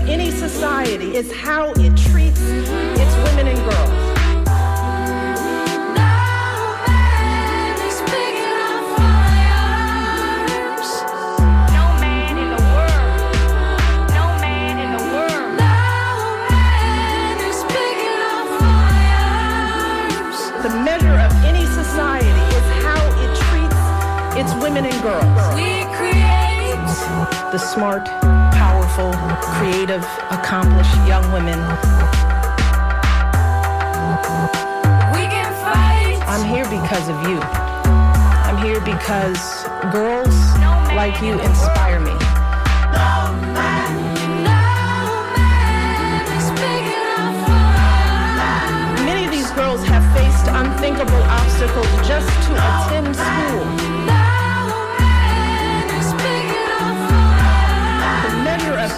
any society is how it treats its women and girls. It's women and girls. We create the smart, powerful, creative, accomplished young women. We can fight. I'm here because of you. I'm here because girls like you inspire me. Many of these girls have faced unthinkable obstacles just to attend school.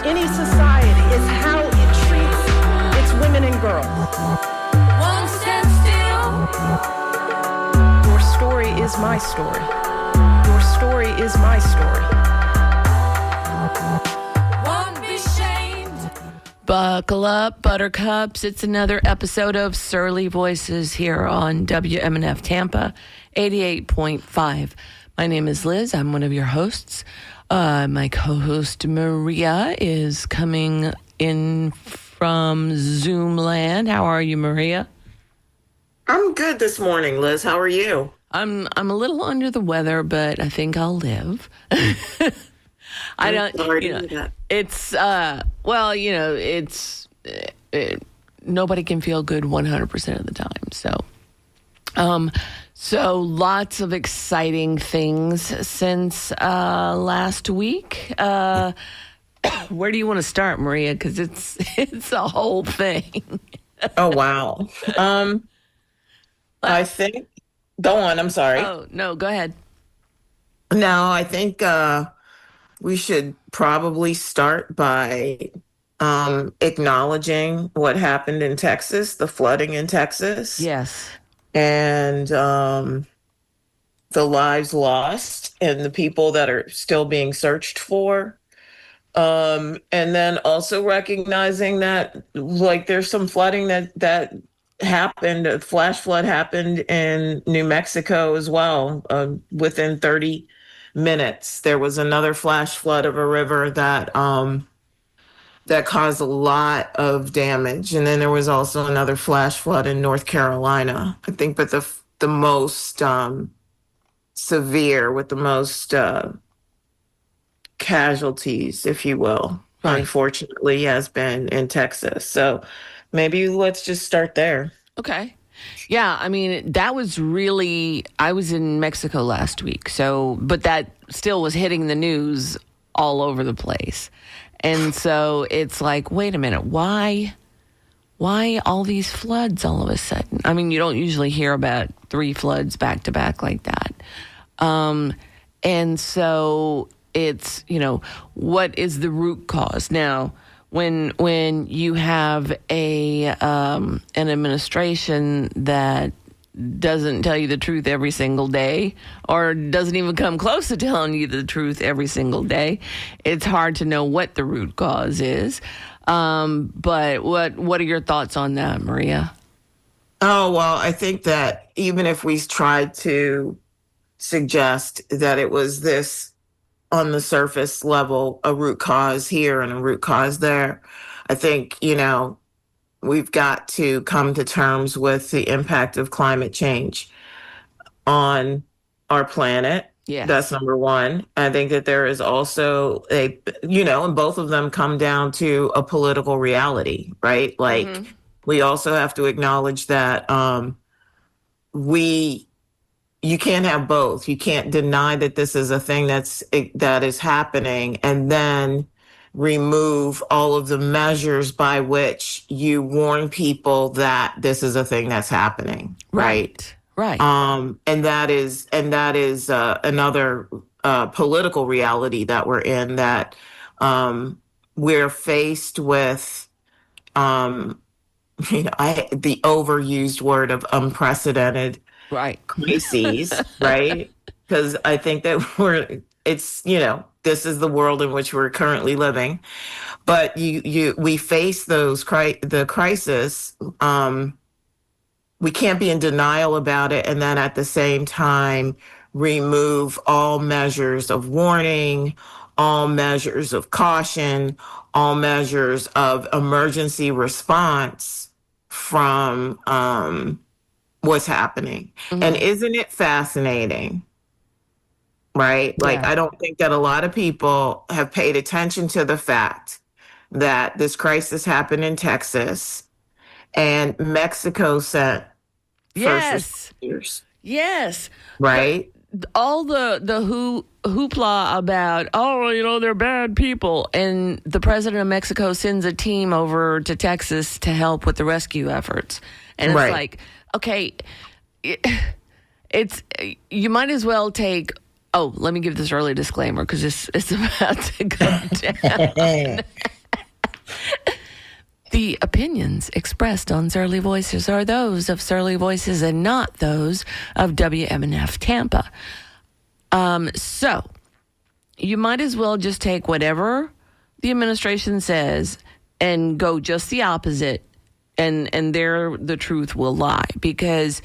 Any society is how it treats its women and girls. Won't stand still. Your story is my story. Your story is my story. Won't be shamed. Buckle up, buttercups. It's another episode of Surly Voices here on WMNF Tampa 88.5. My name is Liz. I'm one of your hosts. My co-host Maria is coming in from Zoom land. How are you, Maria? I'm good this morning, Liz. How are you? I'm a little under the weather, but I think I'll live. I don't. It's nobody can feel good 100% of the time. So lots of exciting things since last week. Where do you want to start, Maria? Because it's a whole thing. Oh, wow. I think, go on, I'm sorry. Oh, no, go ahead. No, I think we should probably start by acknowledging what happened in Texas, the flooding in Texas. Yes. And the lives lost and the people that are still being searched for. And then also recognizing that, like, there's some flooding that happened, a flash flood happened in New Mexico as well. Within 30 minutes, there was another flash flood of a river that caused a lot of damage. And then there was also another flash flood in North Carolina, I think, but the most severe, with the most casualties, if you will, right, unfortunately, has been in Texas. So maybe let's just start there. Okay. Yeah, I mean, that was really, I was in Mexico last week, but that still was hitting the news all over the place. And so it's like, wait a minute, why all these floods all of a sudden? I mean, you don't usually hear about 3 floods back to back like that. And so it's, what is the root cause? Now, when you have an administration that doesn't tell you the truth every single day, or doesn't even come close to telling you the truth every single day, it's hard to know what the root cause is. But what are your thoughts on that, Maria? Oh, well, I think that even if we tried to suggest that it was this on the surface level, a root cause here and a root cause there, I think, we've got to come to terms with the impact of climate change on our planet. Yes. That's number one. I think that there is also and both of them come down to a political reality, right? Like, we also have to acknowledge that you can't have both. You can't deny that this is a thing that is happening and then remove all of the measures by which you warn people that this is a thing that's happening. Right. And that is another political reality that we're in, that we're faced with, the overused word of unprecedented crises, right? Because I think that this is the world in which we're currently living. But we face the crisis. We can't be in denial about it, and then at the same time remove all measures of warning, all measures of caution, all measures of emergency response from what's happening. And isn't it fascinating? Right? Like, Yeah. I don't think that a lot of people have paid attention to the fact that this crisis happened in Texas and Mexico sent Yes. responders, Yes. right? All the hoopla about, they're bad people, and the president of Mexico sends a team over to Texas to help with the rescue efforts, and it's Right. like, okay, it's you might as well take. Oh, let me give this early disclaimer because it's about to go down. The opinions expressed on Surly Voices are those of Surly Voices and not those of WMNF Tampa. So you might as well just take whatever the administration says and go just the opposite, and there the truth will lie, because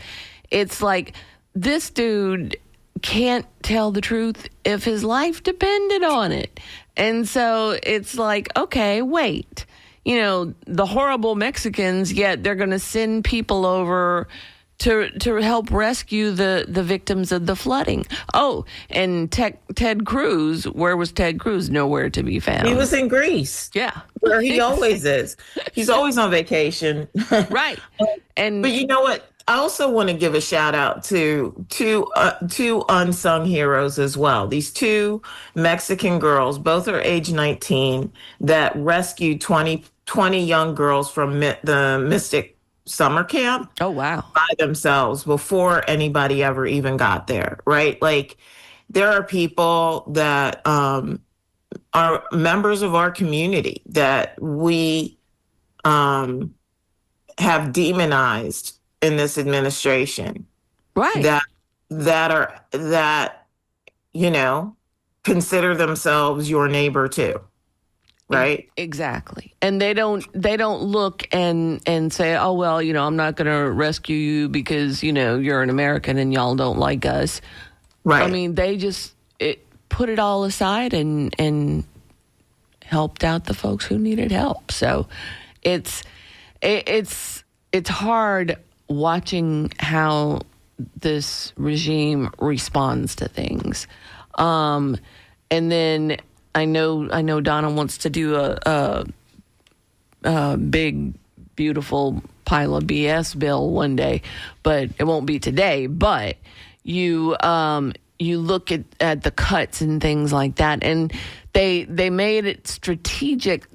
it's like this dude can't tell the truth if his life depended on it. And so it's like, okay, wait. The horrible Mexicans, yet they're going to send people over to help rescue the victims of the flooding. Oh, and Ted Cruz, where was Ted Cruz? Nowhere to be found. He was in Greece, Yeah. where he always is. He's always on vacation. Right. And But you know what? I also want to give a shout out to two unsung heroes as well. These two Mexican girls, both are age 19, that rescued 20 young girls from the Mystic summer camp oh, wow. by themselves before anybody ever even got there, right? Like, there are people that are members of our community that we have demonized in this administration, Right. that consider themselves your neighbor too, right? Exactly. And they don't look and say, oh, well, I'm not going to rescue you because, you're an American and y'all don't like us. Right. I mean, they just put it all aside and helped out the folks who needed help. So it's hard watching how this regime responds to things. And then I know Donna wants to do a big, beautiful pile of BS bill one day, but it won't be today. But you look at the cuts and things like that, and they made it strategically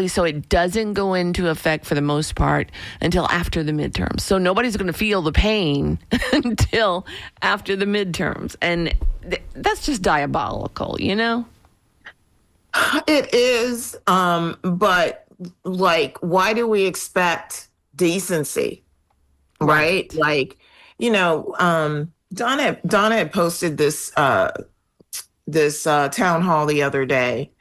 so it doesn't go into effect for the most part until after the midterms. So nobody's going to feel the pain until after the midterms. And that's just diabolical, It is. But like, why do we expect decency? Right? Like, Donna had posted this town hall the other day,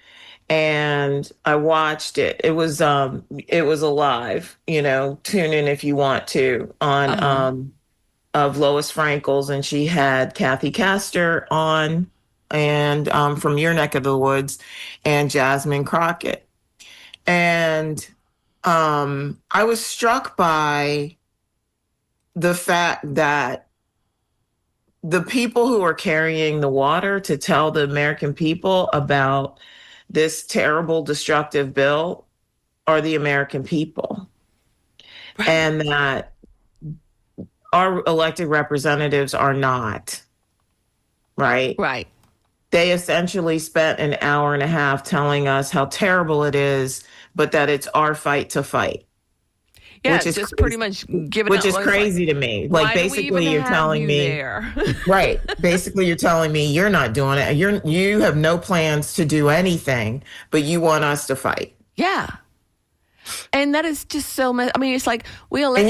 and I watched it. It was a live, tune in if you want to, on of Lois Frankel's, and she had Kathy Castor on, and from your neck of the woods, and Jasmine Crockett. And I was struck by the fact that the people who are carrying the water to tell the American people about this terrible, destructive bill are the American people. Right. And that our elected representatives are not. Right? Right. They essentially spent an hour and a half telling us how terrible it is, but that it's our fight to fight. Yeah, which is just crazy, pretty much giving which it is crazy to me. Like, basically, you're telling me, right? Basically, you're telling me you're not doing it. You have no plans to do anything, but you want us to fight. Yeah. And that is just so much. I mean, it's like we And elected.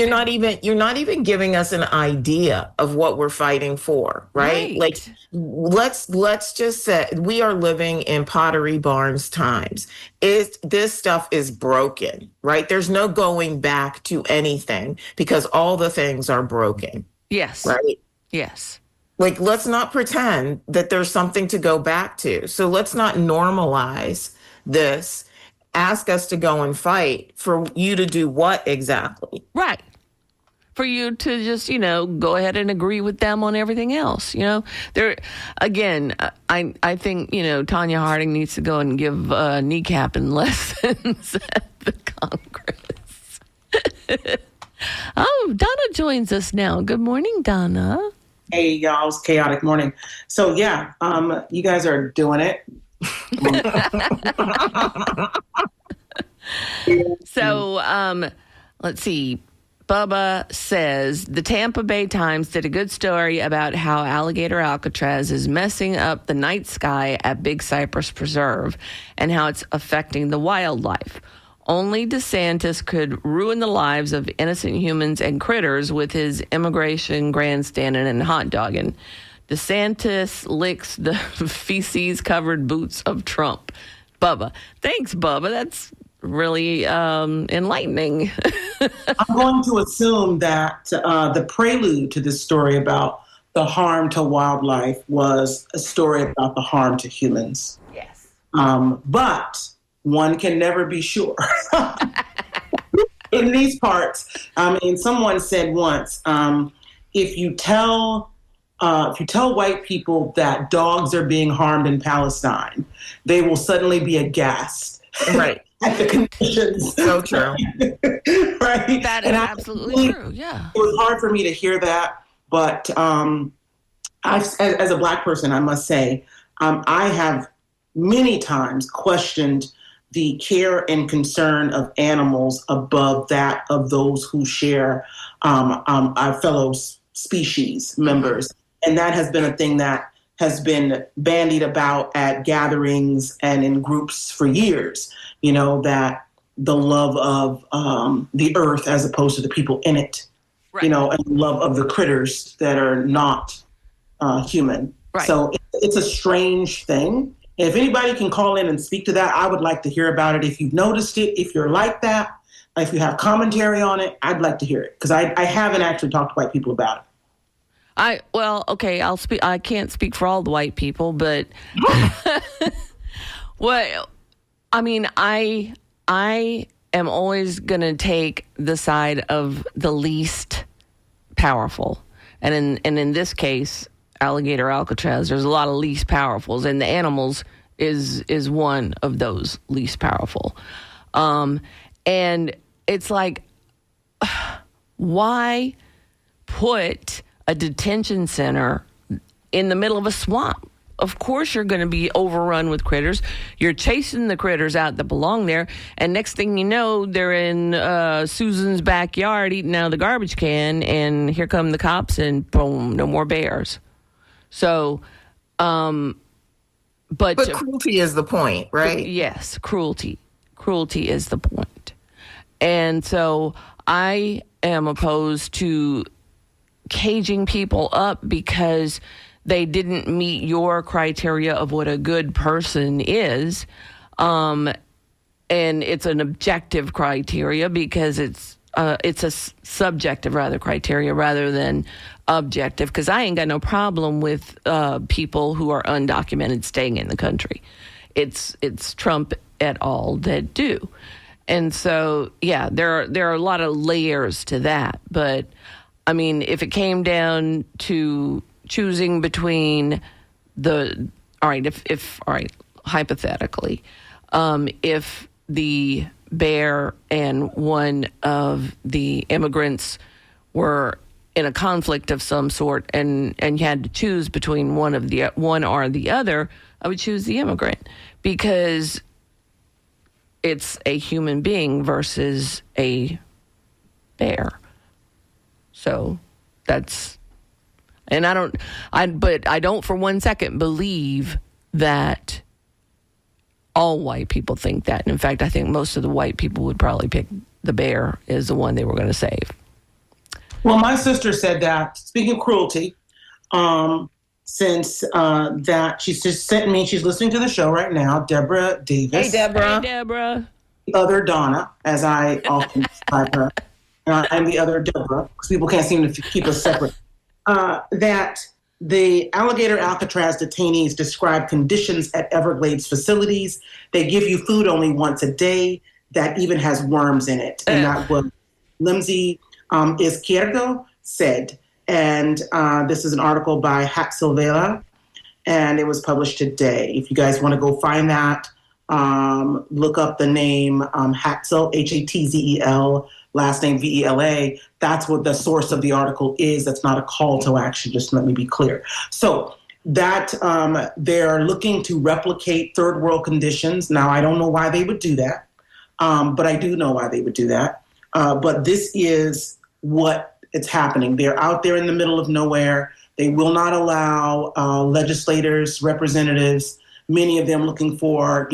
you're not even giving us an idea of what we're fighting for, right? Like Right. let's just say we are living in Pottery Barnes times. This stuff is broken, right? There's no going back to anything because all the things are broken, Yes. right? Yes. Like, let's not pretend that there's something to go back to. So let's not normalize this. Ask us to go and fight for you to do what exactly? Right. For you to just, go ahead and agree with them on everything else. There again, I think, Tanya Harding needs to go and give kneecapping lessons at the Congress. Oh, Donna joins us now. Good morning, Donna. Hey, y'all, it's chaotic morning. So yeah, you guys are doing it. So, let's see. Bubba says the Tampa Bay Times did a good story about how alligator Alcatraz is messing up the night sky at Big Cypress Preserve and how it's affecting the wildlife. Only DeSantis could ruin the lives of innocent humans and critters with his immigration grandstanding and hot dogging. DeSantis licks the feces-covered boots of Trump. Bubba. Thanks, Bubba. That's really enlightening. I'm going to assume that the prelude to this story about the harm to wildlife was a story about the harm to humans. Yes. But one can never be sure. In these parts, someone said once, if you tell white people that dogs are being harmed in Palestine, they will suddenly be aghast. Right. At the conditions. So true. Right. That is absolutely true. Yeah. It was hard for me to hear that, but as a Black person, I must say, I have many times questioned the care and concern of animals above that of those who share our fellow species members. And that has been a thing that has been bandied about at gatherings and in groups for years, that the love of the earth as opposed to the people in it, Right. and the love of the critters that are not human. Right. So it's a strange thing. And if anybody can call in and speak to that, I would like to hear about it. If you've noticed it, if you're like that, if you have commentary on it, I'd like to hear it because I haven't actually talked to white people about it. I'll speak. I can't speak for all the white people, but I am always going to take the side of the least powerful. And in this case, alligator Alcatraz, there's a lot of least powerfuls, and the animals is one of those least powerful. And it's like, why put a detention center in the middle of a swamp? Of course you're going to be overrun with critters. You're chasing the critters out that belong there, and next thing you know, they're in Susan's backyard eating out of the garbage can, and here come the cops, and boom, no more bears. So, but cruelty is the point, right? Yes, cruelty is the point. And so I am opposed to caging people up because they didn't meet your criteria of what a good person is. And it's an objective criteria because it's a subjective criteria rather than objective, because I ain't got no problem with people who are undocumented staying in the country. It's Trump et al. That do. And so, yeah, there are a lot of layers to that. But, I mean, if it came down to choosing between hypothetically, if the bear and one of the immigrants were in a conflict of some sort and you had to choose between one or the other, I would choose the immigrant because it's a human being versus a bear. So that's, and I don't for one second believe that all white people think that. And in fact, I think most of the white people would probably pick the bear as the one they were going to save. Well, my sister said that, speaking of cruelty, since that she's just sent me, she's listening to the show right now, Deborah Davis. Hey, Deborah. Hey, Deborah. The other Donna, as I often describe her. I'm the other Deborah, because people can't seem to keep us separate. That the Alligator Alcatraz detainees describe conditions at Everglades facilities. They give you food only once a day that even has worms in it. And that was Limsey Izquierdo said. And this is an article by Hatzel Vela, and it was published today. If you guys want to go find that, look up the name Hatzel, Hatzel, last name Vela. That's what the source of the article is. That's not a call to action, just let me be clear. So that they're looking to replicate third world conditions. Now, I don't know why they would do that, but I do know why they would do that. But this is what it's happening. They're out there in the middle of nowhere. They will not allow legislators, representatives, many of them looking for,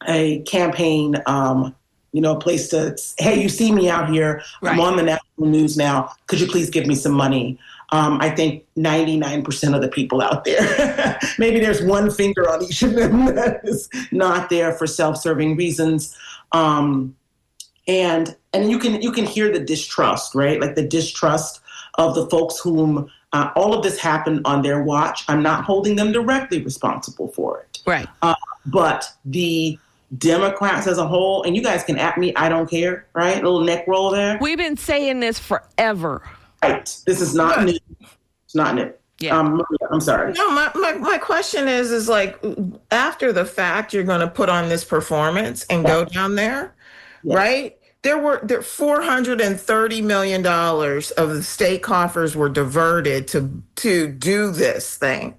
a campaign, a place to, hey, you see me out here. Right. I'm on the national news now. Could you please give me some money? I think 99% of the people out there, maybe there's one finger on each of them that is not there for self-serving reasons. And you can hear the distrust, right? Like the distrust of the folks whom all of this happened on their watch. I'm not holding them directly responsible for it. Right. But the Democrats as a whole, and you guys can at me, I don't care, right? A little neck roll there. We've been saying this forever. Right. This is not new. It's not new. Yeah. I'm sorry. No, my question is like, after the fact, you're going to put on this performance and go down there, right? There $430 million of the state coffers were diverted to do this thing.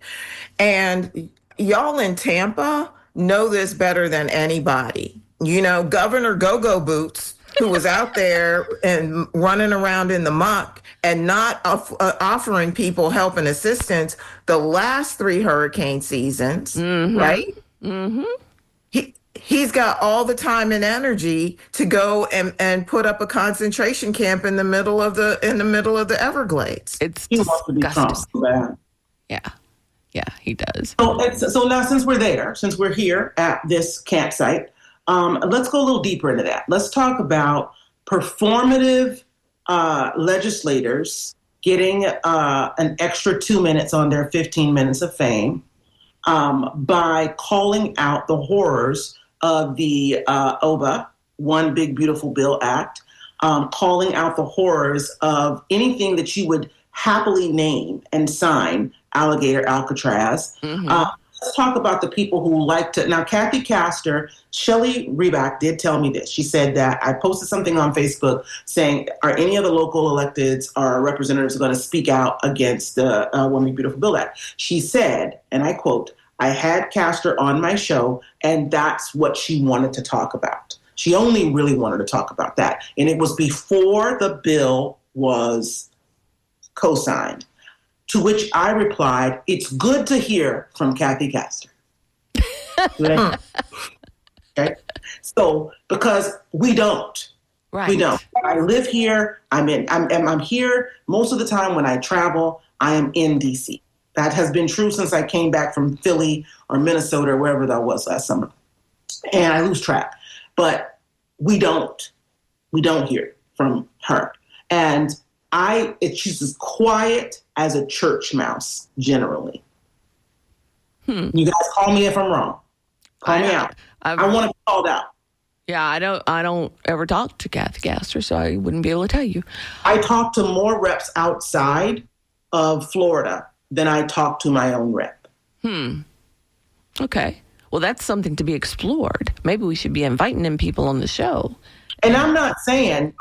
And y'all in Tampa know this better than anybody. Governor Go-Go Boots, who was out there and running around in the muck and not offering people help and assistance the last 3 hurricane seasons, right? Mm-hmm. He's got all the time and energy to go and put up a concentration camp in the middle of the Everglades. It's disgusting. Yeah, he does. So now, since we're here at this campsite, let's go a little deeper into that. Let's talk about performative legislators getting an extra 2 minutes on their 15 minutes of fame by calling out the horrors of the OBA, One Big Beautiful Bill Act, calling out the horrors of anything that you would happily name and sign Alligator Alcatraz. Mm-hmm. Let's talk about the people who like to. Now, Kathy Castor, Shelley Reback did tell me this. She said that I posted something on Facebook saying, are any of the local electeds or representatives going to speak out against the One Big Beautiful Bill Act? She said, and I quote, I had Castor on my show, and that's what she wanted to talk about. She only really wanted to talk about that. And it was before the bill was co-signed, to which I replied, it's good to hear from Kathy Castor. Okay? So, because we don't. Right. We don't. I live here. I'm here most of the time when I travel. I am in D.C. That has been true since I came back from Philly or Minnesota or wherever that was last summer. And I lose track. But we don't hear from her. And she's as quiet as a church mouse, generally. You guys call me if I'm wrong. Call me out. I want to be called out. Yeah, I don't ever talk to Kathy Castor, so I wouldn't be able to tell you. I talk to more reps outside of Florida than I talk to my own rep. Okay. Well, that's something to be explored. Maybe we should be inviting in people on the show. And I'm not saying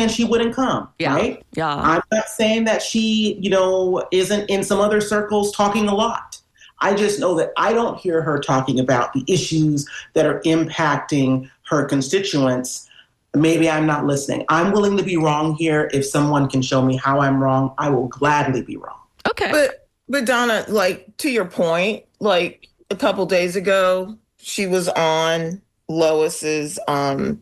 she wouldn't come, right? Yeah. I'm not saying that she, isn't in some other circles talking a lot. I just know that I don't hear her talking about the issues that are impacting her constituents. Maybe I'm not listening. I'm willing to be wrong here. If someone can show me how I'm wrong, I will gladly be wrong. Okay. But Donna, like, to your point, like, a couple days ago, she was on Lois's town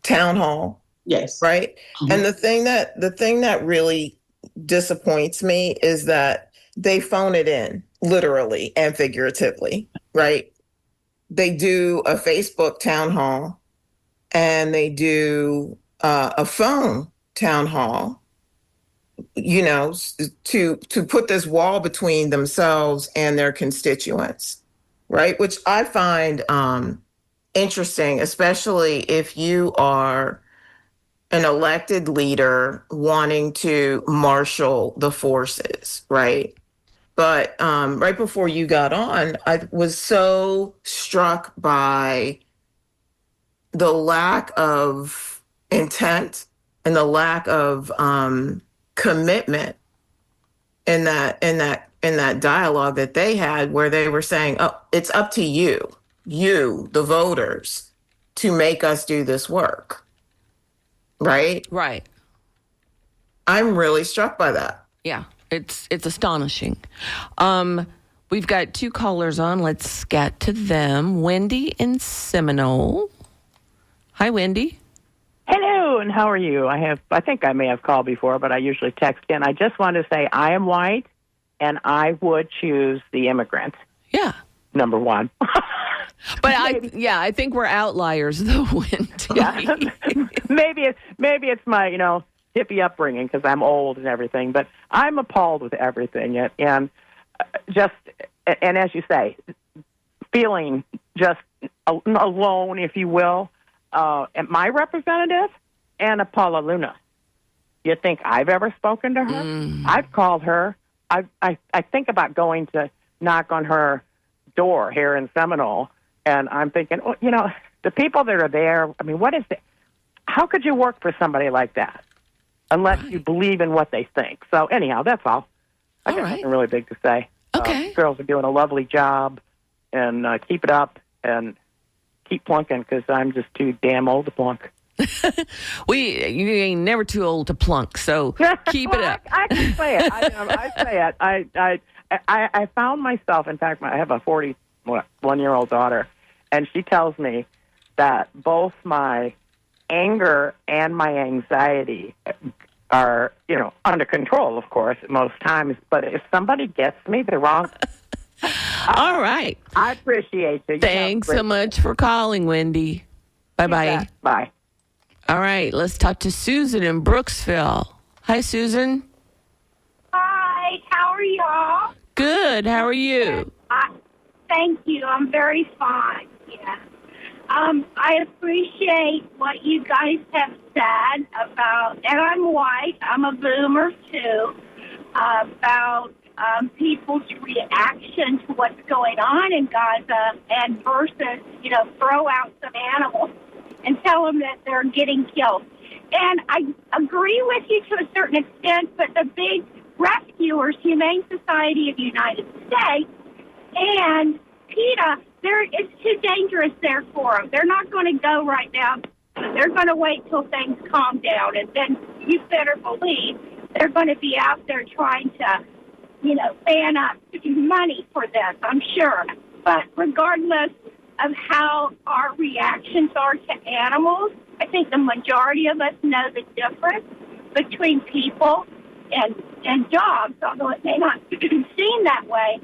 hall, Yes. right? And the thing that really disappoints me is that they phone it in literally and figuratively, right? They do a Facebook town hall and they do a phone town hall, to put this wall between themselves and their constituents, right? Which I find interesting, especially if you are an elected leader wanting to marshal the forces, right? But right before you got on, I was so struck by the lack of intent and the lack of commitment in that dialogue that they had, where they were saying, "Oh, it's up to you, the voters, to make us do this work." Right? Right. I'm really struck by that. Yeah. It's astonishing. We've got 2 callers on. Let's get to them. Wendy in Seminole. Hi, Wendy. Hello, and how are you? I think I may have called before, but I usually text in. I just want to say I am white, and I would choose the immigrant. Yeah. Number one. But I think we're outliers, though, Wendy. Yeah. maybe it's my hippie upbringing because I'm old and everything, but I'm appalled with everything, and as you say, feeling just alone, if you will. And my representative, Anna Paula Luna. You think I've ever spoken to her? I've called her. I think about going to knock on her door here in Seminole, and I'm thinking, the people that are there, I mean, what is it? How could you work for somebody like that unless you believe in what they think? So anyhow, that's all. I got nothing really big to say. Okay. Girls are doing a lovely job, and keep it up, and keep plunking, because I'm just too damn old to plunk. You ain't never too old to plunk, so keep it up. I can say it. I say it. I found myself, in fact, I have a 41-year-old daughter, and she tells me that both my anger and my anxiety are, under control, of course, at most times. But if somebody gets me the wrong... All right. I appreciate you. Thanks so much for calling, Wendy. Bye-bye. Bye. All right, let's talk to Susan in Brooksville. Hi, Susan. Hi, how are y'all? Good. How are you? Thank you. I'm very fine. Yeah. I appreciate what you guys have said about, and I'm white, I'm a boomer too, about people's reaction to what's going on in Gaza and versus, throw out some animals and tell them that they're getting killed. And I agree with you to a certain extent, but the big rescuers, Humane Society of the United States, and PETA, it's too dangerous there for them. They're not going to go right now. They're going to wait till things calm down, and then you better believe they're going to be out there trying to, fan up money for this, I'm sure. But regardless of how our reactions are to animals, I think the majority of us know the difference between people and dogs, although it may not be seen that way.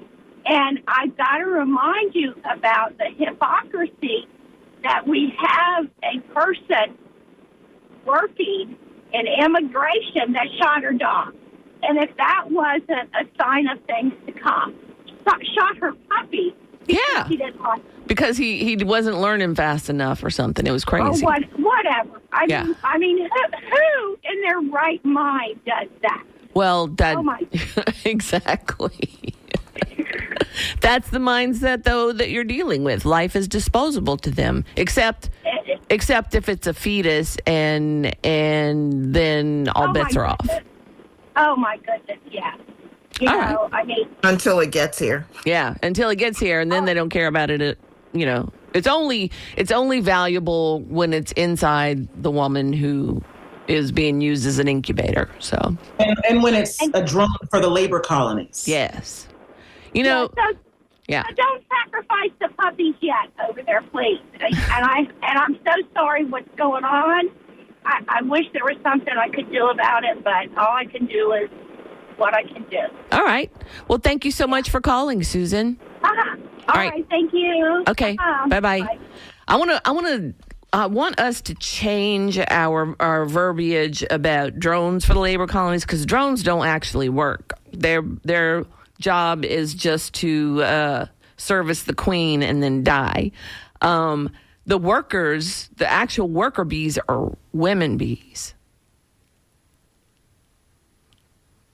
And I've got to remind you about the hypocrisy that we have a person working in immigration that shot her dog. And if that wasn't a sign of things to come, shot her puppy. Yeah. She didn't like because he wasn't learning fast enough or something. It was crazy. Or whatever. I mean, who in their right mind does that? Well, that Oh, my. exactly. That's the mindset, though, that you're dealing with. Life is disposable to them, except if it's a fetus, and then all bets are off. Oh my goodness, yeah. I mean, Until it gets here. Yeah, until it gets here, and then they don't care about it. It's only valuable when it's inside the woman who is being used as an incubator. So, and when it's a drone for the labor colonies. yes, Yeah. Don't sacrifice the puppies yet over there, please. And I'm so sorry what's going on. I wish there was something I could do about it, but all I can do is what I can do. All right. Well, thank you so much for calling, Susan. All right. right. Thank you. Okay. Bye-bye. Bye. I want us to change our verbiage about drones for the labor colonies, because drones don't actually work. Their job is just to service the queen and then die. The workers, the actual worker bees, are women bees.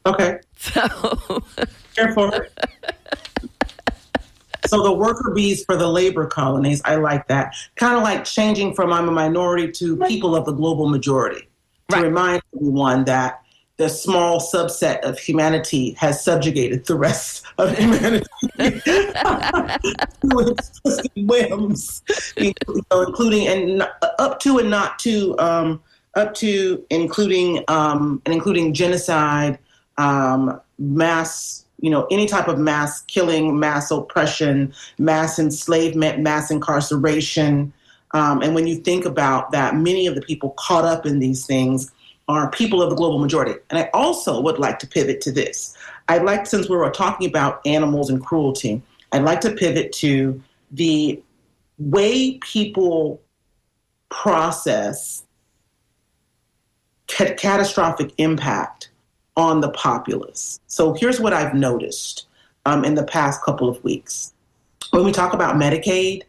Okay. So Here for it. So the worker bees for the labor colonies, I like that. Kind of like changing from I'm a minority to people of the global majority. To remind everyone that the small subset of humanity has subjugated the rest of humanity to its twisted whims, including and up to and not to, up to including genocide, mass. Any type of mass killing, mass oppression, mass enslavement, mass incarceration. And when you think about that, many of the people caught up in these things are people of the global majority. And I also would like to pivot to this. Since we were talking about animals and cruelty, I'd like to pivot to the way people process catastrophic impact on the populace. So here's what I've noticed in the past couple of weeks. When we talk about Medicaid,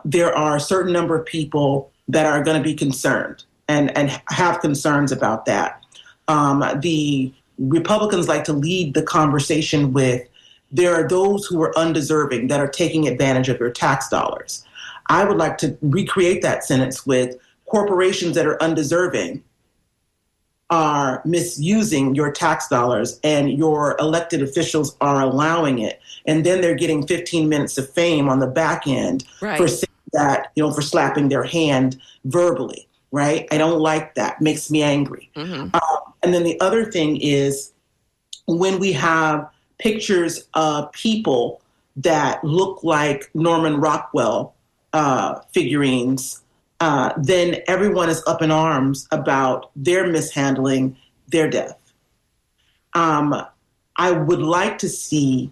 there are a certain number of people that are going to be concerned and have concerns about that. The Republicans like to lead the conversation with, there are those who are undeserving that are taking advantage of your tax dollars. I would like to recreate that sentence with corporations that are undeserving are misusing your tax dollars and your elected officials are allowing it. And then they're getting 15 minutes of fame on the back end for saying that, for slapping their hand verbally, right? I don't like that. Makes me angry. Mm-hmm. And then the other thing is when we have pictures of people that look like Norman Rockwell figurines, then everyone is up in arms about their mishandling, their death. I would like to see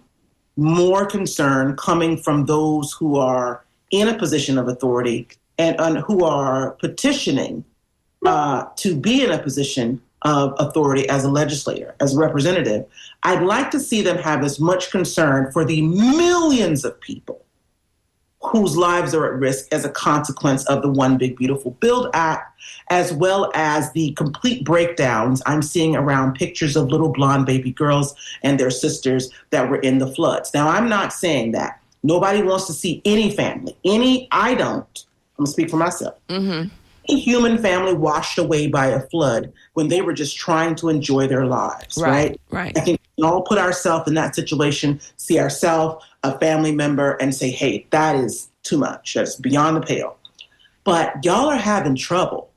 more concern coming from those who are in a position of authority and who are petitioning to be in a position of authority as a legislator, as a representative. I'd like to see them have as much concern for the millions of people whose lives are at risk as a consequence of the One Big Beautiful Build Act, as well as the complete breakdowns I'm seeing around pictures of little blonde baby girls and their sisters that were in the floods. Now, I'm not saying that. Nobody wants to see any family. I don't. I'm going to speak for myself. Mm-hmm. Any human family washed away by a flood when they were just trying to enjoy their lives, right? Right. I think we can all put ourselves in that situation, see ourselves, a family member, and say, hey, that is too much. That's beyond the pale. But y'all are having trouble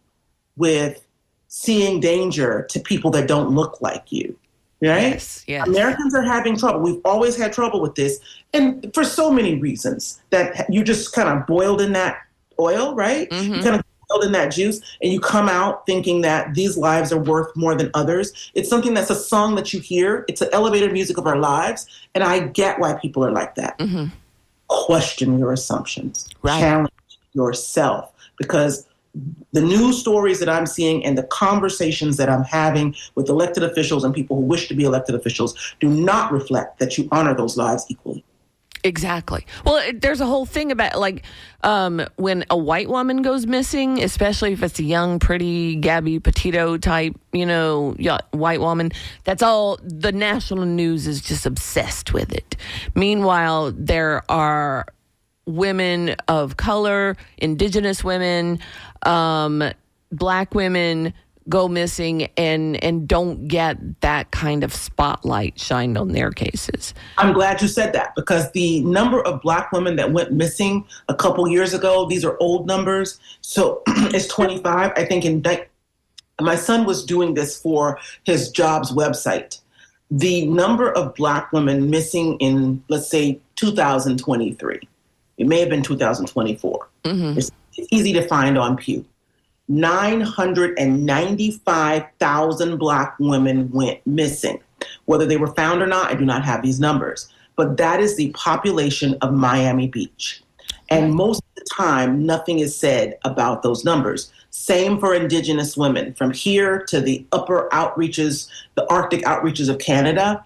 with seeing danger to people that don't look like you, right? Yes. Americans are having trouble. We've always had trouble with this. And for so many reasons that you just kind of boiled in that oil, right? Mm-hmm. You kind of boiled in that juice and you come out thinking that these lives are worth more than others. It's something that's a song that you hear. It's an elevator music of our lives. And I get why people are like that. Mm-hmm. Question your assumptions. Right. Challenge yourself. Because the news stories that I'm seeing and the conversations that I'm having with elected officials and people who wish to be elected officials do not reflect that you honor those lives equally. Exactly. Well, there's a whole thing about when a white woman goes missing, especially if it's a young, pretty Gabby Petito type, white woman. That's all. The national news is just obsessed with it. Meanwhile, there are women of color, indigenous women, black women go missing and don't get that kind of spotlight shined on their cases. I'm glad you said that because the number of black women that went missing a couple years ago, these are old numbers. So it's 25. I think my son was doing this for his job's website. the number of Black women missing in, let's say, 2023, it may have been 2024. It's easy to find on Pew. 995,000 Black women went missing. Whether they were found or not, I do not have these numbers. But that is the population of Miami Beach. And most of the time, nothing is said about those numbers. Same for Indigenous women. From here to the upper outreaches, the Arctic outreaches of Canada,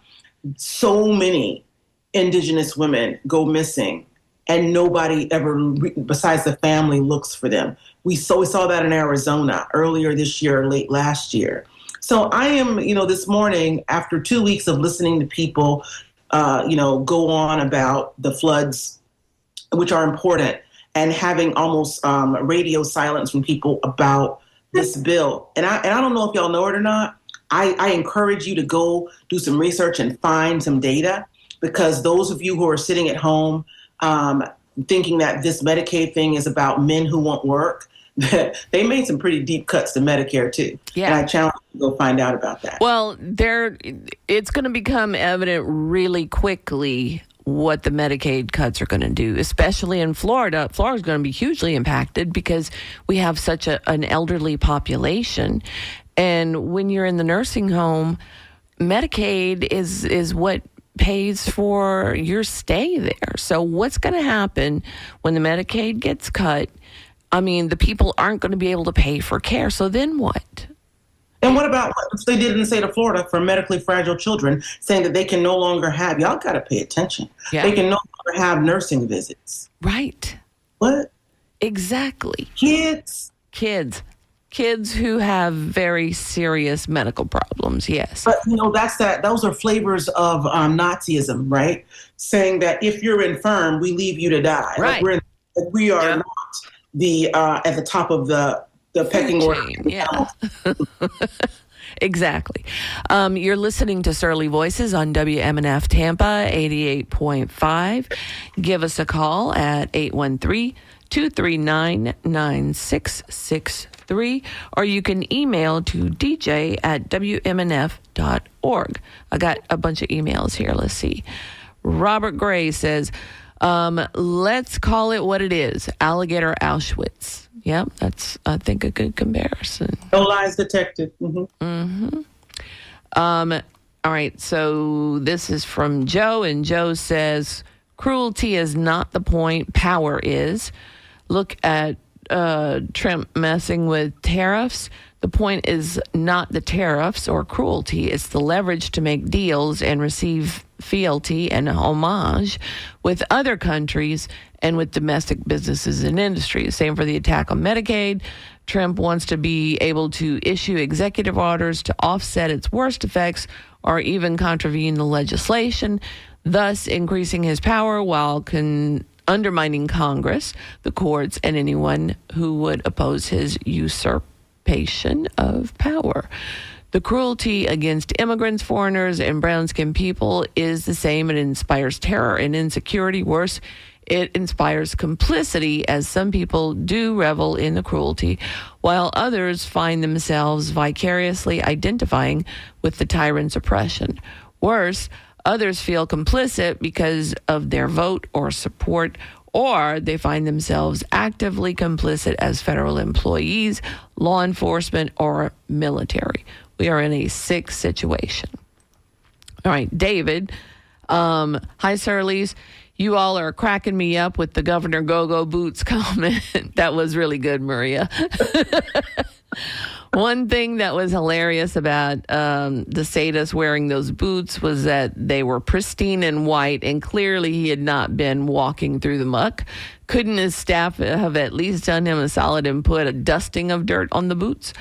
so many Indigenous women go missing and nobody ever, besides the family, looks for them. We saw that in Arizona earlier this year, late last year. So I am, this morning, after 2 weeks of listening to people, go on about the floods, which are important, and having almost radio silence from people about this bill. And I don't know if y'all know it or not. I encourage you to go do some research and find some data, because those of you who are sitting at home thinking that this Medicaid thing is about men who won't work, they made some pretty deep cuts to Medicare too. Yeah. And I challenge you to go find out about that. Well, it's going to become evident really quickly what the Medicaid cuts are going to do, especially in Florida. Florida's going to be hugely impacted because we have such an elderly population. And when you're in the nursing home, Medicaid is what pays for your stay there. So what's going to happen when the Medicaid gets cut? I mean, the people aren't going to be able to pay for care. So then what? And what about what they did in the state of Florida for medically fragile children, saying that they can no longer have, y'all got to pay attention. Yeah. They can no longer have nursing visits. Right. What? Exactly. Kids who have very serious medical problems, yes. But, those are flavors of Nazism, right? Saying that if you're infirm, we leave you to die. Right. We are not the at the top of the pecking order. Yeah. Exactly. You're listening to Surly Voices on WMNF Tampa 88.5. Give us a call at 813-239-9663, or you can email to dj@wmnf.org. I got a bunch of emails here. Let's see. Robert Gray says, let's call it what it is. Alligator Auschwitz. Yep, that's, I think, a good comparison. No lies detected. All right, so this is from Joe, and Joe says, cruelty is not the point, power is. Look at Trump messing with tariffs. The point is not the tariffs or cruelty. It's the leverage to make deals and receive fealty and homage with other countries and with domestic businesses and industries. Same for the attack on Medicaid. Trump wants to be able to issue executive orders to offset its worst effects or even contravene the legislation, thus increasing his power while undermining Congress, the courts, and anyone who would oppose his usurpation of power. The cruelty against immigrants, foreigners, and brown-skinned people is the same. It inspires terror and insecurity. Worse, it inspires complicity, as some people do revel in the cruelty, while others find themselves vicariously identifying with the tyrant's oppression. Worse, others feel complicit because of their vote or support, or they find themselves actively complicit as federal employees, law enforcement, or military. We are in a sick situation. All right, David. Hi, Surleys. You all are cracking me up with the Governor Go-Go Boots comment. That was really good, Maria. One thing that was hilarious about DeSantis wearing those boots was that they were pristine and white, and clearly he had not been walking through the muck. Couldn't his staff have at least done him a solid and put a dusting of dirt on the boots?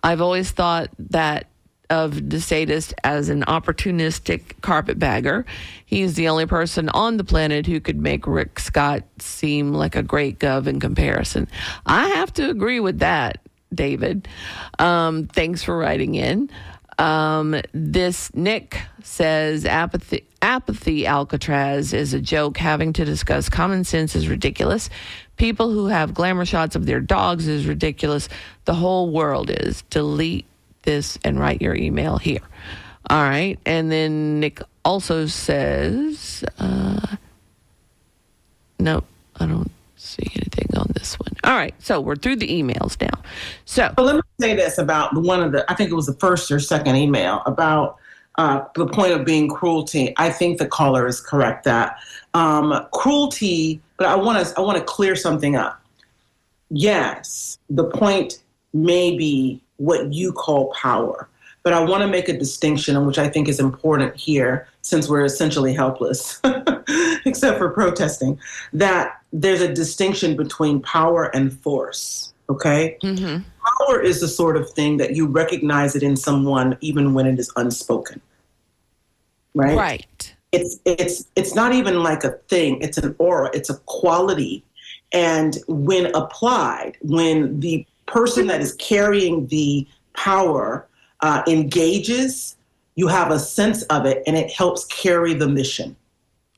I've always thought that of DeSantis as an opportunistic carpetbagger. He's the only person on the planet who could make Rick Scott seem like a great gov in comparison. I have to agree with that, David. Thanks for writing in. This Nick says apathy Alcatraz is a joke. Having to discuss common sense is ridiculous. People who have glamour shots of their dogs is ridiculous. The whole world is. Delete this and write your email here. All right. And then Nick also says, nope, I don't see anything on this one. All right. So we're through the emails now. So But let me say this about I think it was the first or second email about the point of being cruelty. I think the caller is correct that cruelty, but I want to clear something up. Yes, the point may be what you call power, but I want to make a distinction, which I think is important here, since we're essentially helpless, except for protesting, that there's a distinction between power and force, okay? mm-hmm. Power is the sort of thing that you recognize it in someone even when it is unspoken, right? Right. It's not even like a thing. It's an aura. It's a quality. And when applied, when the person that is carrying the power engages, you have a sense of it, and it helps carry the mission,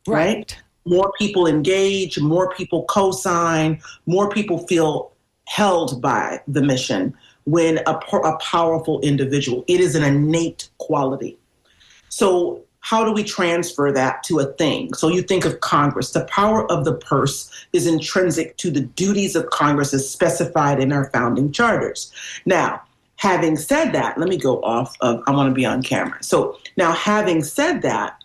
right? More people engage, more people co-sign, more people feel held by the mission when a powerful individual. It is an innate quality. So how do we transfer that to a thing? So you think of Congress. The power of the purse is intrinsic to the duties of Congress as specified in our founding charters. Now, having said that, let me go off of, I want to be on camera. So now, having said that,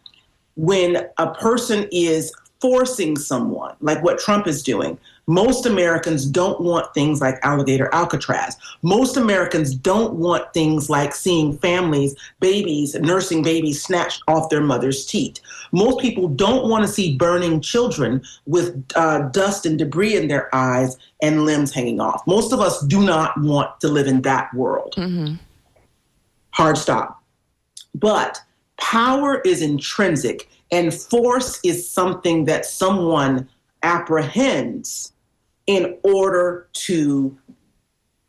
when a person is forcing someone, like what Trump is doing, most Americans don't want things like alligator Alcatraz. Most Americans don't want things like seeing families, babies, nursing babies snatched off their mother's teat. Most people don't want to see burning children with dust and debris in their eyes and limbs hanging off. Most of us do not want to live in that world. Mm-hmm. Hard stop. But power is intrinsic, and force is something that someone apprehends in order to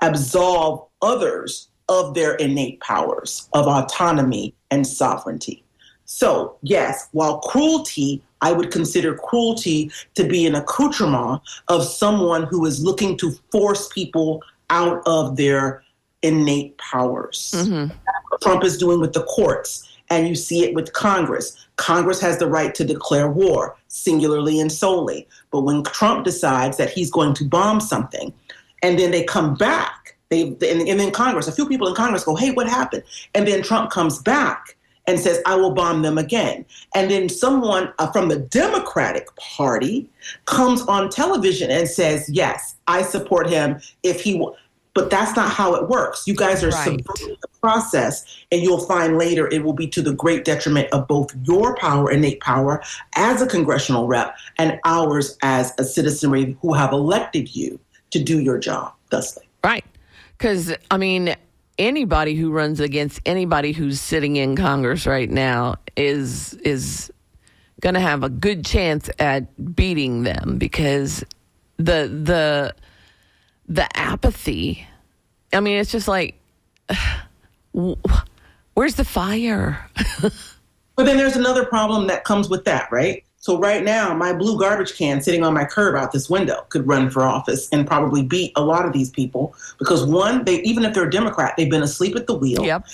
absolve others of their innate powers of autonomy and sovereignty. So, yes, while cruelty, I would consider cruelty to be an accoutrement of someone who is looking to force people out of their innate powers. Mm-hmm. That's what Trump is doing with the courts. And you see it with Congress. Congress has the right to declare war, singularly and solely. But when Trump decides that he's going to bomb something, and then they come back, and then Congress, a few people in Congress go, hey, what happened? And then Trump comes back and says, I will bomb them again. And then someone from the Democratic Party comes on television and says, yes, I support him if he will. But that's not how it works. You guys are subverting the process, and you'll find later it will be to the great detriment of both your power, innate power, as a congressional rep, and ours as a citizenry who have elected you to do your job thusly. Right. Because, I mean, anybody who runs against anybody who's sitting in Congress right now is going to have a good chance at beating them, because the apathy, I mean, it's just like, where's the fire? But then there's another problem that comes with that, right? So right now, my blue garbage can sitting on my curb out this window could run for office and probably beat a lot of these people because, one, even if they're a Democrat, they've been asleep at the wheel. Yep.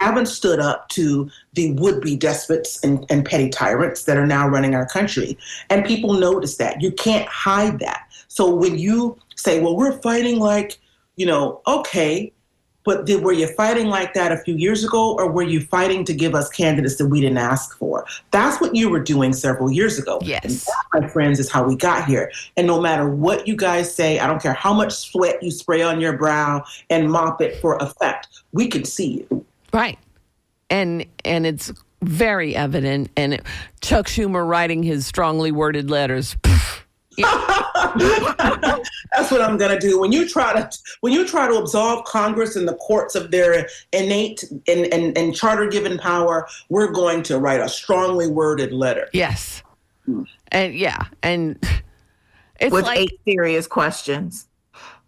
Haven't stood up to the would-be despots and petty tyrants that are now running our country. And people notice that. You can't hide that. So when you say, well, we're fighting like, okay, but were you fighting like that a few years ago, or were you fighting to give us candidates that we didn't ask for? That's what you were doing several years ago. Yes. And that, my friends, is how we got here. And no matter what you guys say, I don't care how much sweat you spray on your brow and mop it for effect, we can see you. Right. And it's very evident. And Chuck Schumer writing his strongly worded letters. That's what I'm gonna do. When you try to absolve Congress and the courts of their innate and charter given power, we're going to write a strongly worded letter. Yes. And it's with like 8 serious questions.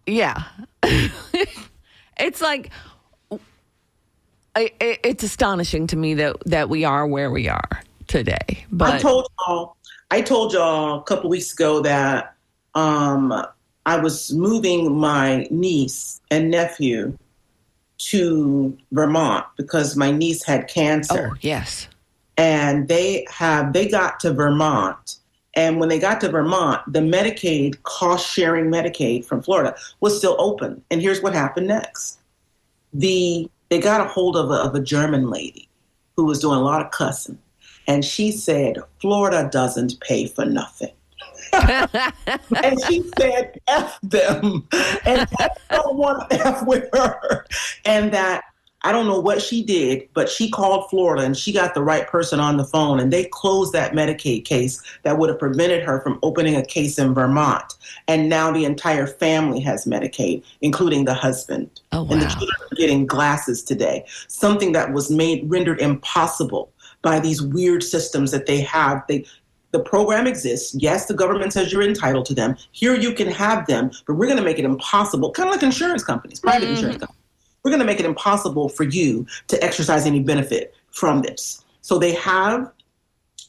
Yeah. It's like it's astonishing to me that we are where we are today. But I told y'all a couple weeks ago that I was moving my niece and nephew to Vermont because my niece had cancer. Oh, yes. And they got to Vermont. And when they got to Vermont, the Medicaid, cost-sharing Medicaid from Florida was still open. And here's what happened next. They got a hold of a German lady who was doing a lot of cussing. And she said, Florida doesn't pay for nothing. And she said, F them. And I don't want to F with her. And that, I don't know what she did, but she called Florida and she got the right person on the phone and they closed that Medicaid case that would have prevented her from opening a case in Vermont. And now the entire family has Medicaid, including the husband. Oh, wow. And the children are getting glasses today, something that was rendered impossible by these weird systems that they have. The program exists. Yes, the government says you're entitled to them. Here you can have them, but we're going to make it impossible, kind of like insurance companies, private insurance companies. We're going to make it impossible for you to exercise any benefit from this. So they have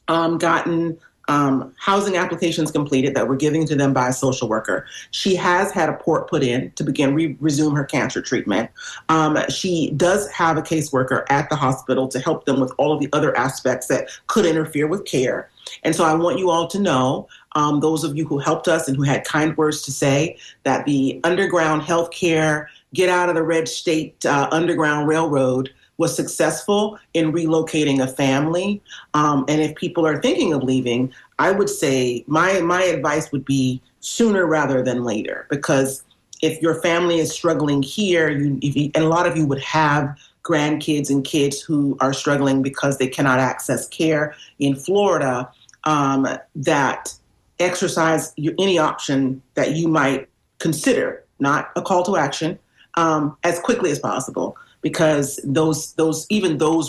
gotten housing applications completed that were given to them by a social worker. She has had a port put in to begin resume her cancer treatment. She does have a caseworker at the hospital to help them with all of the other aspects that could interfere with care. And so I want you all to know, those of you who helped us and who had kind words to say, that the underground healthcare, get out of the red state underground railroad was successful in relocating a family. And if people are thinking of leaving, I would say my advice would be sooner rather than later, because if your family is struggling here, and a lot of you would have grandkids and kids who are struggling because they cannot access care in Florida, that exercise any option that you might consider, not a call to action, as quickly as possible, because those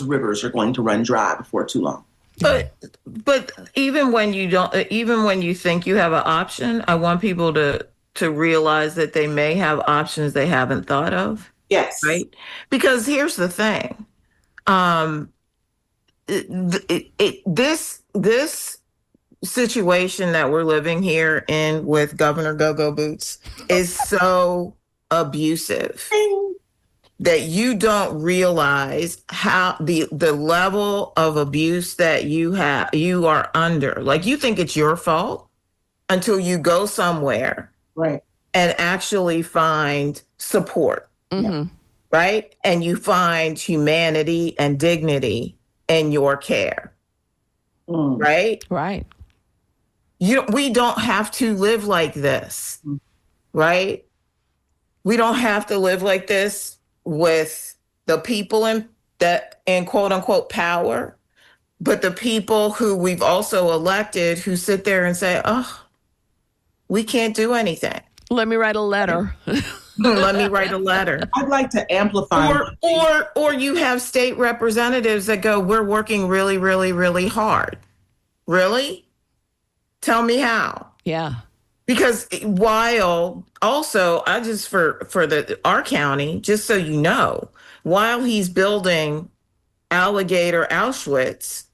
rivers are going to run dry before too long. But even when you think you have an option, I want people to realize that they may have options they haven't thought of. Yes. Right? Because here's the thing. This situation that we're living here in with Governor Go-Go Boots is so abusive that you don't realize how the level of abuse that you are under. Like, you think it's your fault until you go somewhere, right, and actually find support, right? And you find humanity and dignity in your care, right? Right. We don't have to live like this, right? We don't have to live like this with the people in quote unquote power, but the people who we've also elected who sit there and say, oh, we can't do anything. Let me write a letter. Let me write a letter. I'd like to amplify. Or you have state representatives that go, we're working really, really, really hard. Really? Tell me how. Yeah. Because while also, our county, just so you know, while he's building Alligator Auschwitz,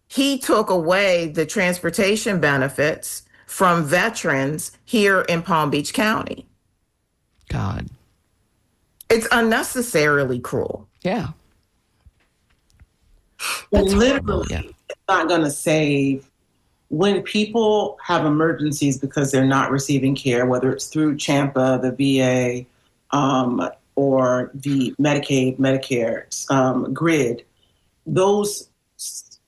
he took away the transportation benefits from veterans here in Palm Beach County. God. It's unnecessarily cruel. Yeah. Literally, it's not going to save. When people have emergencies because they're not receiving care, whether it's through CHAMPA, the VA, or the Medicaid, Medicare grid, those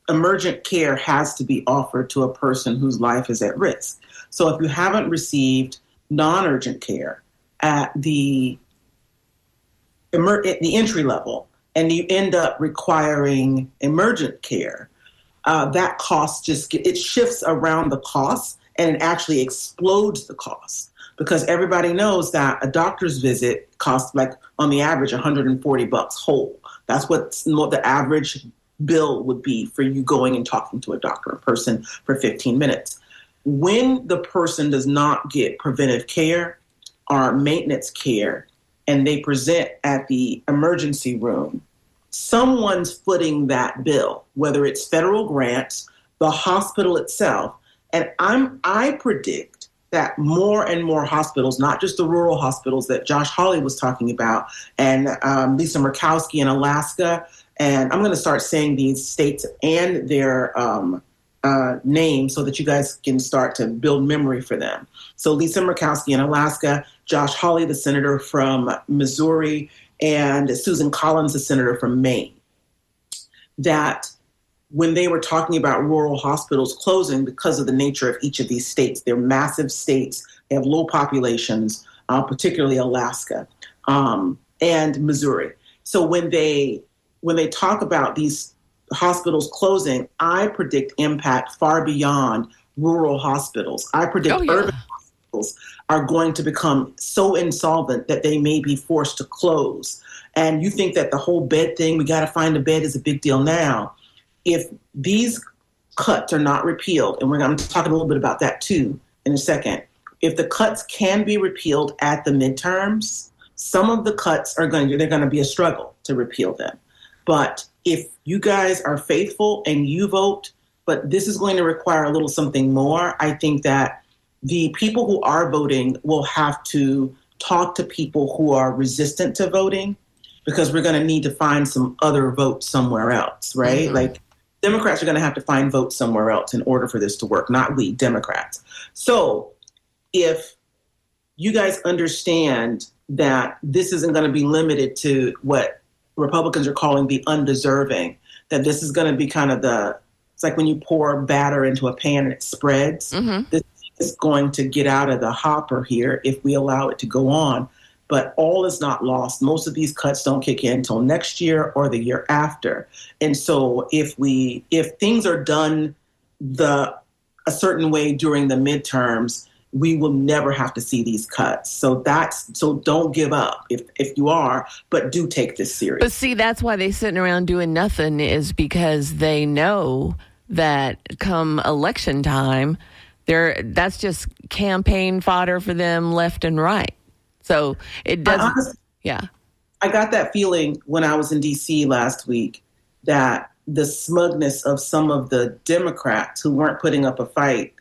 emergent care has to be offered to a person whose life is at risk. So if you haven't received non-urgent care at the entry level and you end up requiring emergent care, that cost it shifts around the cost, and it actually explodes the cost, because everybody knows that a doctor's visit costs, like, on the average, $140 whole. That's what the average bill would be for you going and talking to a doctor, a person, for 15 minutes. When the person does not get preventive care or maintenance care, and they present at the emergency room, someone's footing that bill, whether it's federal grants, the hospital itself. And I predict that more and more hospitals, not just the rural hospitals that Josh Hawley was talking about, and Lisa Murkowski in Alaska, and I'm going to start saying these states and their names so that you guys can start to build memory for them. So Lisa Murkowski in Alaska, Josh Hawley, the senator from Missouri, and Susan Collins, the senator from Maine, that when they were talking about rural hospitals closing because of the nature of each of these states, they're massive states, they have low populations, particularly Alaska and Missouri. So when they talk about these hospitals closing, I predict impact far beyond rural hospitals. I predict urban hospitals are going to become so insolvent that they may be forced to close. And you think that the whole bed thing, we got to find a bed, is a big deal now. If these cuts are not repealed, and we're going to talk a little bit about that too in a second, if the cuts can be repealed at the midterms, some of the cuts they're going to be a struggle to repeal them. But if you guys are faithful and you vote, but this is going to require a little something more, I think that the people who are voting will have to talk to people who are resistant to voting, because we're going to need to find some other votes somewhere else, right? Mm-hmm. Like, Democrats are going to have to find votes somewhere else in order for this to work, not we, Democrats. So if you guys understand that this isn't going to be limited to what Republicans are calling the undeserving, that this is going to be kind of it's like when you pour batter into a pan and it spreads. Mm-hmm. This is going to get out of the hopper here if we allow it to go on. But all is not lost. Most of these cuts don't kick in until next year or the year after. And so if things are done a certain way during the midterms, we will never have to see these cuts. So don't give up if you are, but do take this serious. But see, that's why they're sitting around doing nothing, is because they know that come election time, that's just campaign fodder for them left and right. So it doesn't. Honestly, yeah. I got that feeling when I was in D.C. last week, that the smugness of some of the Democrats who weren't putting up a fight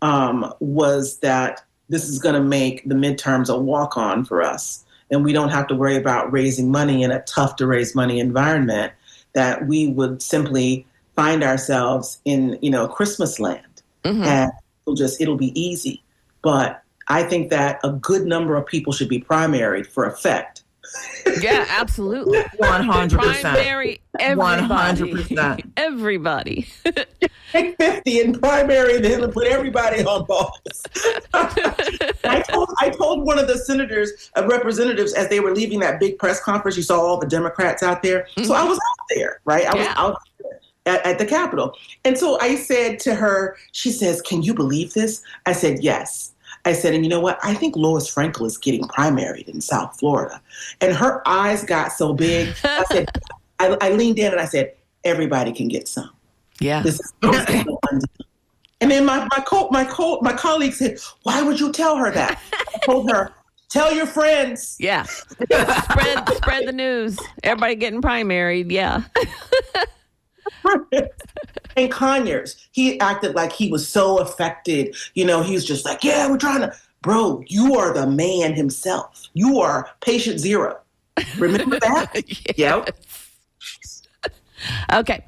was that this is going to make the midterms a walk-on for us. And we don't have to worry about raising money in a tough to raise money environment, that we would simply find ourselves in, Christmas land. Mm-hmm. And it'll be easy. But I think that a good number of people should be primaried for effect. Yeah, absolutely. 100%. Primary everybody. 100%. Everybody. Take 50 and primary them and put everybody on balls. I told one of the senators, representatives, as they were leaving that big press conference, you saw all the Democrats out there. Mm-hmm. So I was out there, right? I was out there at the Capitol. And so I said to her, she says, "Can you believe this?" I said, "Yes." I said, and you know what? I think Lois Frankel is getting primaried in South Florida. And her eyes got so big. I said, I leaned in and I said, everybody can get some. Yeah. This is and then my colleague said, "Why would you tell her that?" I told her, "Tell your friends." Yeah. Spread the news. Everybody getting primaried. Yeah. And Conyers, he acted like he was so affected. He was just like, "Yeah, we're trying to." Bro, you are the man himself. You are patient zero. Remember that? Yep. Okay.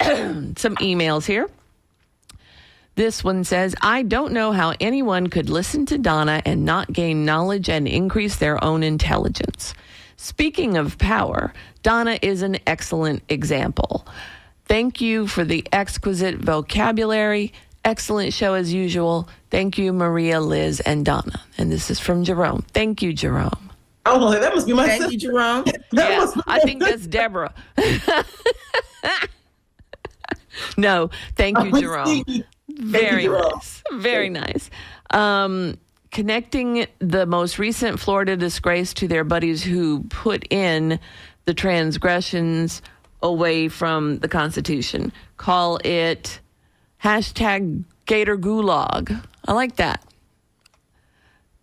Some emails here. This one says, "I don't know how anyone could listen to Donna and not gain knowledge and increase their own intelligence. Speaking of power, Donna is an excellent example. Thank you for the exquisite vocabulary. Excellent show as usual. Thank you, Maria, Liz, and Donna." And this is from Jerome. Thank you, Jerome. Oh, that must be my sister. Thank you, Jerome. Yeah, I think that's Deborah. No, thank you, Jerome. Very nice. Very nice. Connecting the most recent Florida disgrace to their buddies who put in the transgressions away from the Constitution. Call it hashtag Gator Gulag. I like that.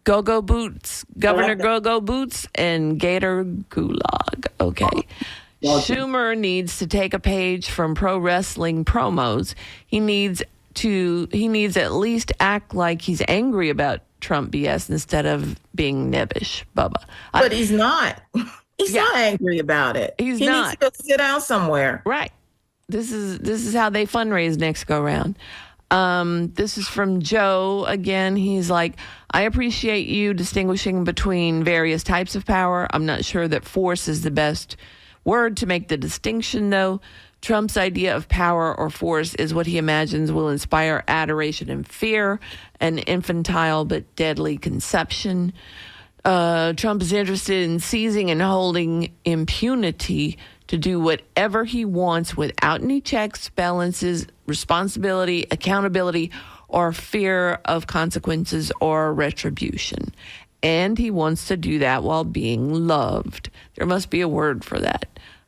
Go-Go Boots, Governor Go-Go Boots, and Gator Gulag. Okay. Schumer needs to take a page from pro wrestling promos. He needs he needs at least act like he's angry about Trump BS instead of being nebbish, Bubba. But he's not. He's Yeah. not angry about it. He's he not. needs to go sit down somewhere. Right. This is how they fundraise next go round. This is from Joe again. He's like, I appreciate you distinguishing between various types of power. I'm not sure that force is the best word to make the distinction, though. Trump's idea of power or force is what he imagines will inspire adoration and fear, an infantile but deadly conception. Trump is interested in seizing and holding impunity to do whatever he wants without any checks, balances, responsibility, accountability, or fear of consequences or retribution. And he wants to do that while being loved. There must be a word for that.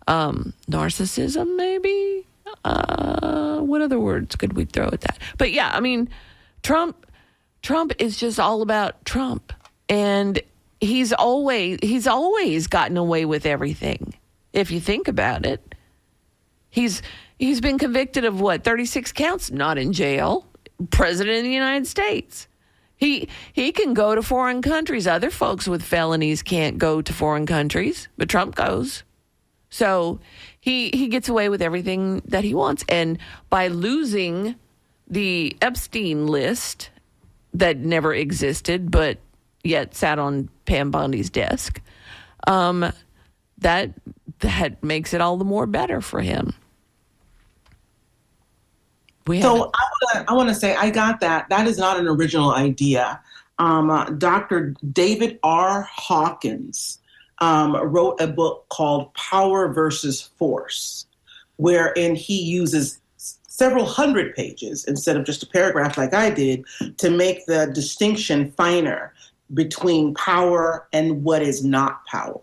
Narcissism, maybe? What other words could we throw at that? But yeah, I mean, Trump is just all about Trump. And he's always gotten away with everything. If you think about it, he's been convicted of 36 counts, not in jail, president of the United States. He can go to foreign countries. Other folks with felonies can't go to foreign countries, but Trump goes. So he gets away with everything that he wants. And by losing the Epstein list that never existed, but yet sat on Pam Bondi's desk, that makes it all the more better for him. So I want to say I got that. That is not an original idea. Dr. David R. Hawkins wrote a book called Power versus Force, wherein he uses several hundred pages instead of just a paragraph like I did to make the distinction finer between power and what is not power.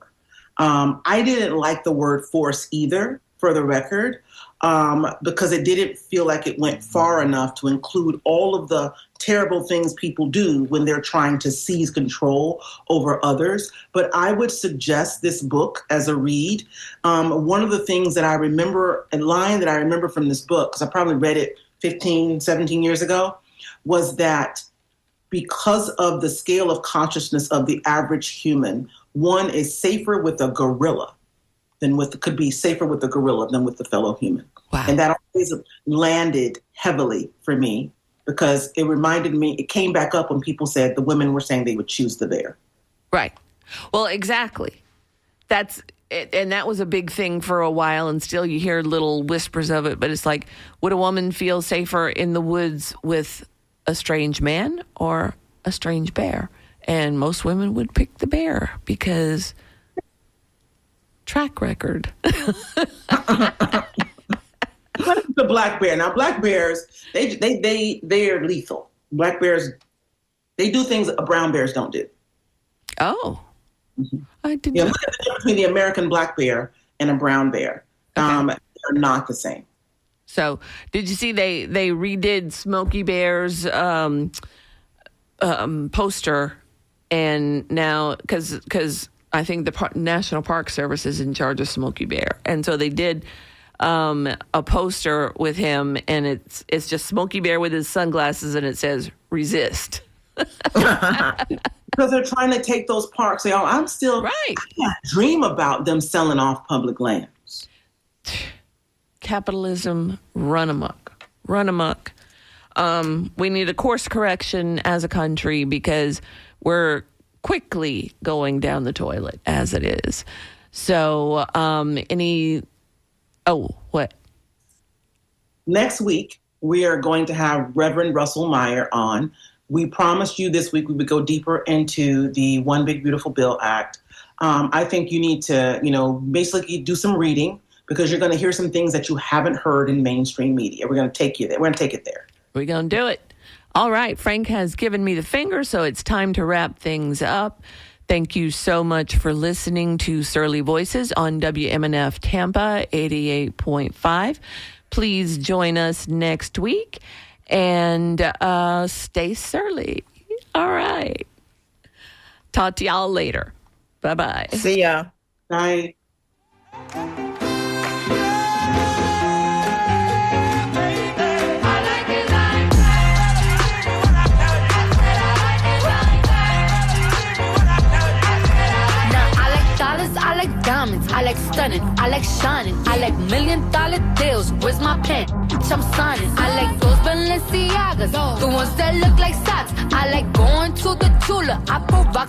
I didn't like the word force either, for the record, because it didn't feel like it went far enough to include all of the terrible things people do when they're trying to seize control over others. But I would suggest this book as a read. One of the things that I remember, a line that I remember from this book, because I probably read it 15, 17 years ago, was that because of the scale of consciousness of the average human, one is safer with a gorilla than could be safer with a gorilla than with the fellow human. Wow. And that always landed heavily for me because it reminded me, it came back up when people said the women were saying they would choose the bear. Right. Well, exactly. That's it, and that was a big thing for a while, and still you hear little whispers of it, but it's like, would a woman feel safer in the woods with a strange man or a strange bear? And most women would pick the bear because track record. What is the black bear? Now, black bears, they are lethal. Black bears, they do things brown bears don't do. Oh, I didn't. Yeah, look at the difference between the American black bear and a brown bear. Okay. They're not the same. So, did you see they redid Smokey Bear's poster, and now because I think the National Park Service is in charge of Smokey Bear, and so they did a poster with him, and it's just Smokey Bear with his sunglasses, and it says "Resist." Because they're trying to take those parks. Say, I can't dream about them selling off public lands. Capitalism run amok. We need a course correction as a country because we're quickly going down the toilet as it is. So, what? Next week, we are going to have Reverend Russell Meyer on. We promised you this week we would go deeper into the One Big Beautiful Bill Act. I think you need to, basically do some reading because you're going to hear some things that you haven't heard in mainstream media. We're going to take you there. We're going to take it there. We're going to do it. All right. Frank has given me the finger, so it's time to wrap things up. Thank you so much for listening to Surly Voices on WMNF Tampa 88.5. Please join us next week and stay surly. All right. Talk to y'all later. Bye-bye. See ya. Bye. diamonds, I like stunning, I like shining, I like $1 million deals. Where's my pen? Bitch, I'm signing. I like those Balenciagas, the ones that look like socks. I like going to the Tula. I put rocks